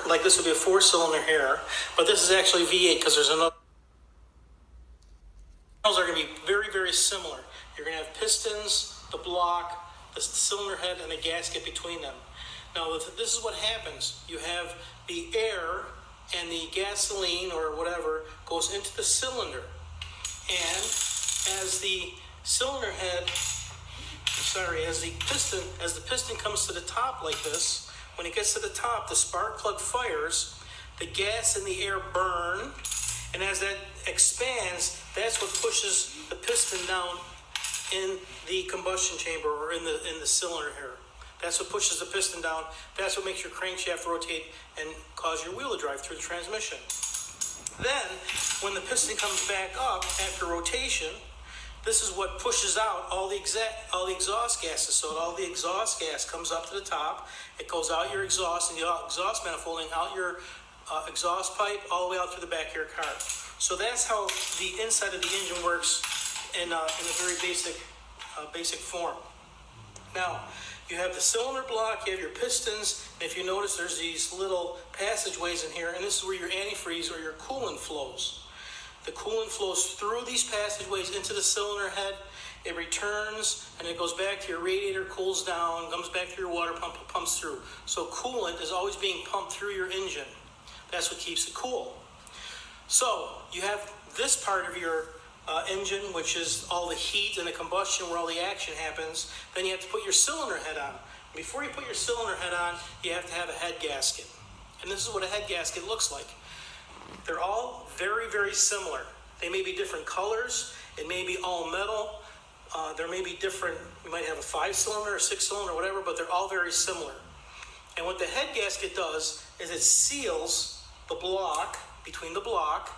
like this would be a 4-cylinder here, but this is actually V8 because there's another. Those are going to be very, very similar. You're going to have pistons, the block, the cylinder head, and the gasket between them. Now, this is what happens. You have the air and the gasoline or whatever goes into the cylinder. And as the cylinder head, as the piston comes to the top like this, when it gets to the top, the spark plug fires, the gas and the air burn, and as that expands, that's what pushes the piston down in the combustion chamber or in the cylinder here. That's what pushes the piston down. That's what makes your crankshaft rotate and cause your wheel to drive through the transmission. Then, when the piston comes back up after rotation, this is what pushes out all the exhaust gases. So all the exhaust gas comes up to the top. It goes out your exhaust and the exhaust manifolding, out your exhaust pipe, all the way out through the back of your car. So that's how the inside of the engine works in a very basic form. Now, you have the cylinder block, you have your pistons. If you notice, there's these little passageways in here, and this is where your antifreeze or your coolant flows. The coolant flows through these passageways into the cylinder head. It returns, and it goes back to your radiator, cools down, comes back to your water pump, pumps through. So coolant is always being pumped through your engine. That's what keeps it cool. So you have this part of your engine, which is all the heat and the combustion where all the action happens. Then you have to put your cylinder head on. Before you put your cylinder head on, you have to have a head gasket. And this is what a head gasket looks like. They're all very, very similar. They may be different colors. It may be all metal. There may be different, you might have a 5-cylinder or 6-cylinder or whatever, but they're all very similar. And what the head gasket does is it seals the block, between the block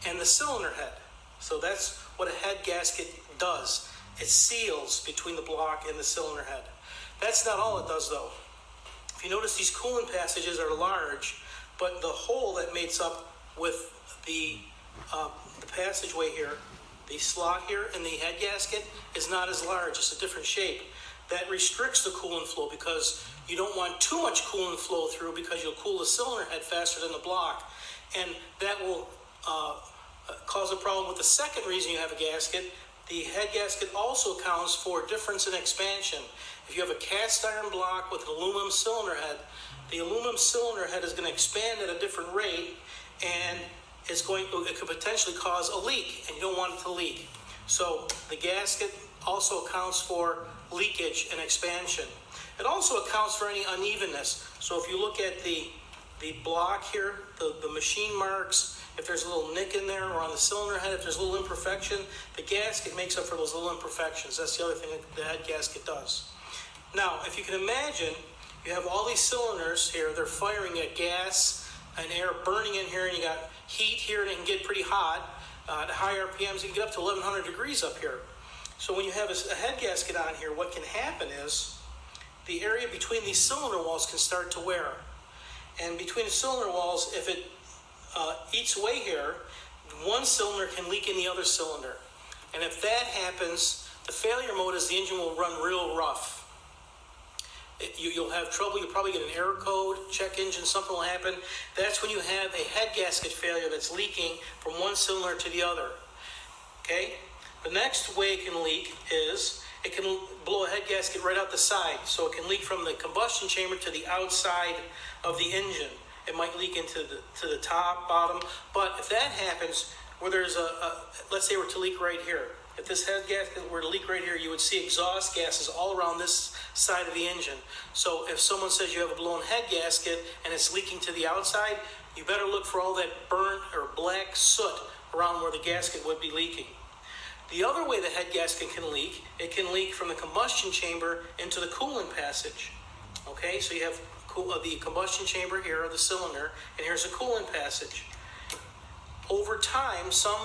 and the cylinder head. So that's what a head gasket does. It seals between the block and the cylinder head. That's not all it does though. If you notice, these coolant passages are large, but the hole that mates up with the passageway here, the slot here in the head gasket, is not as large. It's a different shape. That restricts the coolant flow because you don't want too much coolant flow through because you'll cool the cylinder head faster than the block. And that will cause a problem with the second reason you have a gasket. The head gasket also accounts for difference in expansion. If you have a cast iron block with an aluminum cylinder head, the aluminum cylinder head is going to expand at a different rate, and it could potentially cause a leak, and you don't want it to leak. So the gasket also accounts for leakage and expansion. It also accounts for any unevenness. So if you look at the block here, the machine marks, if there's a little nick in there, or on the cylinder head, if there's a little imperfection, the gasket makes up for those little imperfections. That's the other thing that the head gasket does. Now, if you can imagine, you have all these cylinders here, they're firing at gas and air burning in here, and you got heat here, and it can get pretty hot. At high RPMs, you can get up to 1100 degrees up here. So when you have a head gasket on here, what can happen is the area between these cylinder walls can start to wear. And between the cylinder walls, if it eats away here, one cylinder can leak in the other cylinder. And if that happens, the failure mode is the engine will run real rough. You'll have trouble. You'll probably get an error code, check engine, something will happen. That's when you have a head gasket failure that's leaking from one cylinder to the other. Okay? The next way it can leak is it can blow a head gasket right out the side. So it can leak from the combustion chamber to the outside of the engine. It might leak into the top, bottom. But if that happens, where there's let's say we're to leak right here. If this head gasket were to leak right here, you would see exhaust gases all around this side of the engine. So if someone says you have a blown head gasket and it's leaking to the outside, you better look for all that burnt or black soot around where the gasket would be leaking. The other way the head gasket can leak, it can leak from the combustion chamber into the coolant passage. Okay, so you have the combustion chamber here, or the cylinder, and here's a coolant passage. Over time, some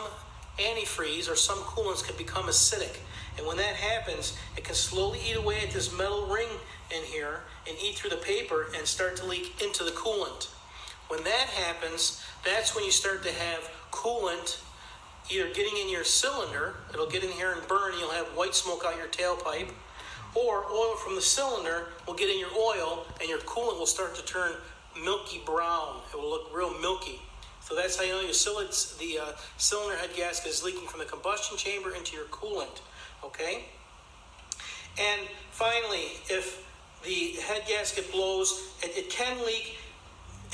antifreeze or some coolants can become acidic, and when that happens, it can slowly eat away at this metal ring in here and eat through the paper and start to leak into the coolant. When that happens, that's when you start to have coolant either getting in your cylinder, it'll get in here and burn, and you'll have white smoke out your tailpipe, or oil from the cylinder will get in your oil and your coolant will start to turn milky brown. It will look real milky. So that's how you know the cylinder head gasket is leaking from the combustion chamber into your coolant. Okay? And finally, if the head gasket blows, it can leak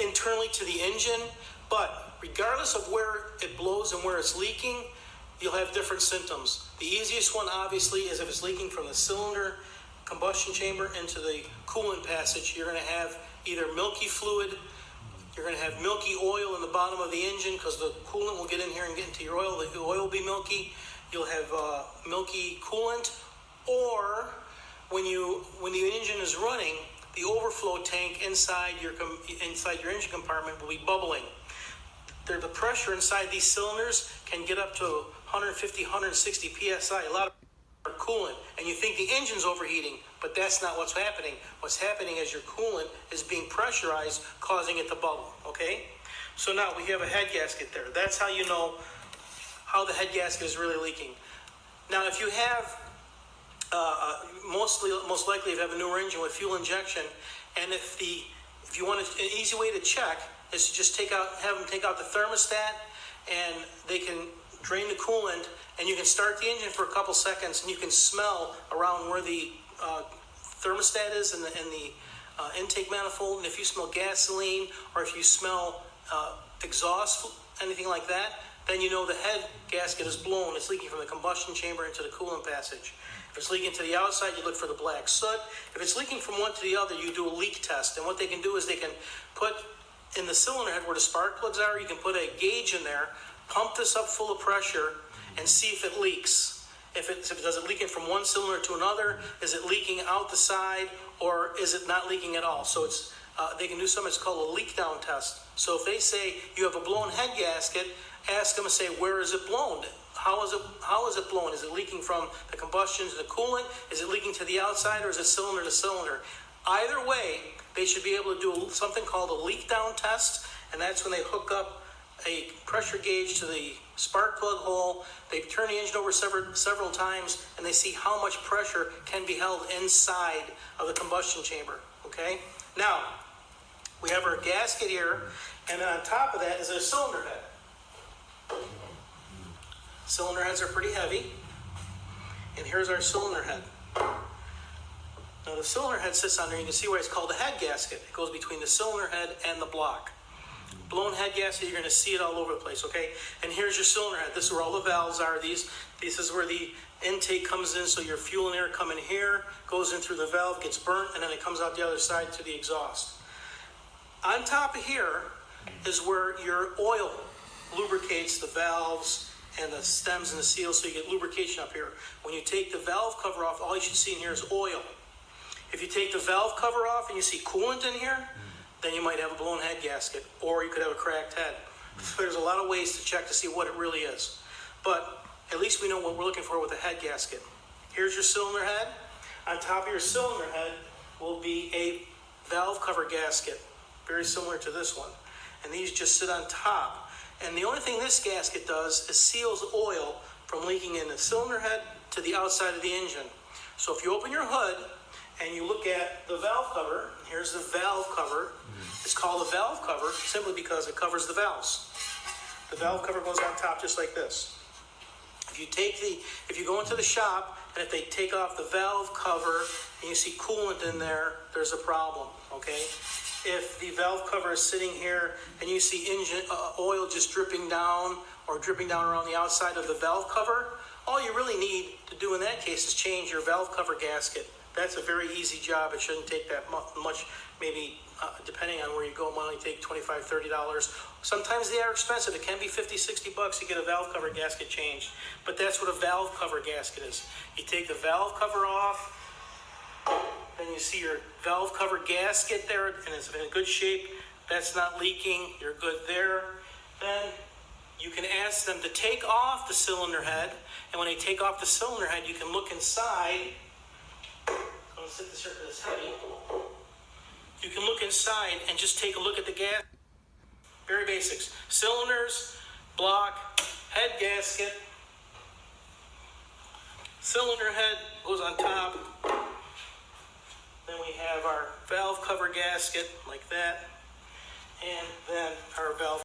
internally to the engine, but regardless of where it blows and where it's leaking, you'll have different symptoms. The easiest one, obviously, is if it's leaking from the cylinder combustion chamber into the coolant passage. You're going to have either milky fluid, you're going to have milky oil in the bottom of the engine because the coolant will get in here and get into your oil. The oil will be milky. You'll have milky coolant, or when the engine is running, the overflow tank inside your engine compartment will be bubbling. The pressure inside these cylinders can get up to 150, 160 psi. A lot of are coolant, and you think the engine's overheating, but that's not what's happening. What's happening is your coolant is being pressurized, causing it to bubble. Okay? So now we have a head gasket there. That's how you know how the head gasket is really leaking. Now, if you have most likely, if you have a newer engine with fuel injection, and if you want an easy way to check is to just have them take out the thermostat, and they can drain the coolant, and you can start the engine for a couple seconds, and you can smell around where the thermostat is and the intake manifold. And if you smell gasoline, or if you smell exhaust, anything like that, then you know the head gasket is blown. It's leaking from the combustion chamber into the coolant passage. If it's leaking to the outside, you look for the black soot. If it's leaking from one to the other, you do a leak test. And what they can do is they can put in the cylinder head where the spark plugs are, you can put a gauge in there, pump this up full of pressure, and see if it leaks. If it does it leaking from one cylinder to another, is it leaking out the side, or is it not leaking at all? So it's they can do something that's called a leak down test. So if they say you have a blown head gasket, ask them and say, where is it blown? How is it blown? Is it leaking from the combustion to the coolant? Is it leaking to the outside, or is it cylinder to cylinder? Either way, they should be able to do something called a leak down test, and that's when they hook up a pressure gauge to the spark plug hole. They turn the engine over several times, and they see how much pressure can be held inside of the combustion chamber. Okay? Now, we have our gasket here, and on top of that is a cylinder head. Cylinder heads are pretty heavy, and here's our cylinder head. Now the cylinder head sits on there. You can see where it's called a head gasket. It goes between the cylinder head and the block. Blown head gasket, you're going to see it all over the place, okay? And here's your cylinder head. This is where all the valves are. This is where the intake comes in, so your fuel and air come in here, goes in through the valve, gets burnt, and then it comes out the other side to the exhaust. On top of here is where your oil lubricates the valves and the stems and the seals, so you get lubrication up here. When you take the valve cover off, all you should see in here is oil. If you take the valve cover off and you see coolant in here, then you might have a blown head gasket, or you could have a cracked head. So there's a lot of ways to check to see what it really is. But at least we know what we're looking for with a head gasket. Here's your cylinder head. On top of your cylinder head will be a valve cover gasket, very similar to this one. And these just sit on top. And the only thing this gasket does is seals oil from leaking in the cylinder head to the outside of the engine. So if you open your hood and you look at the valve cover, here's the valve cover. It's called a valve cover simply because it covers the valves. The valve cover goes on top just like this. If you go into the shop and if they take off the valve cover and you see coolant in there, there's a problem, okay? If the valve cover is sitting here and you see engine oil just dripping down or dripping down around the outside of the valve cover, all you really need to do in that case is change your valve cover gasket. That's a very easy job. It shouldn't take that much, maybe depending on where you go, it might only take $25, $30. Sometimes they are expensive. It can be $50, $60 to get a valve cover gasket changed. But that's what a valve cover gasket is. You take the valve cover off, then you see your valve cover gasket there, and it's in good shape. That's not leaking. You're good there. Then you can ask them to take off the cylinder head, and when they take off the cylinder head, you can look inside. I'm going to sit this here because it's heavy. You can look inside and just take a look at the gas. Very basics. Cylinders, block, head gasket. Cylinder head goes on top. Then we have our valve cover gasket like that. And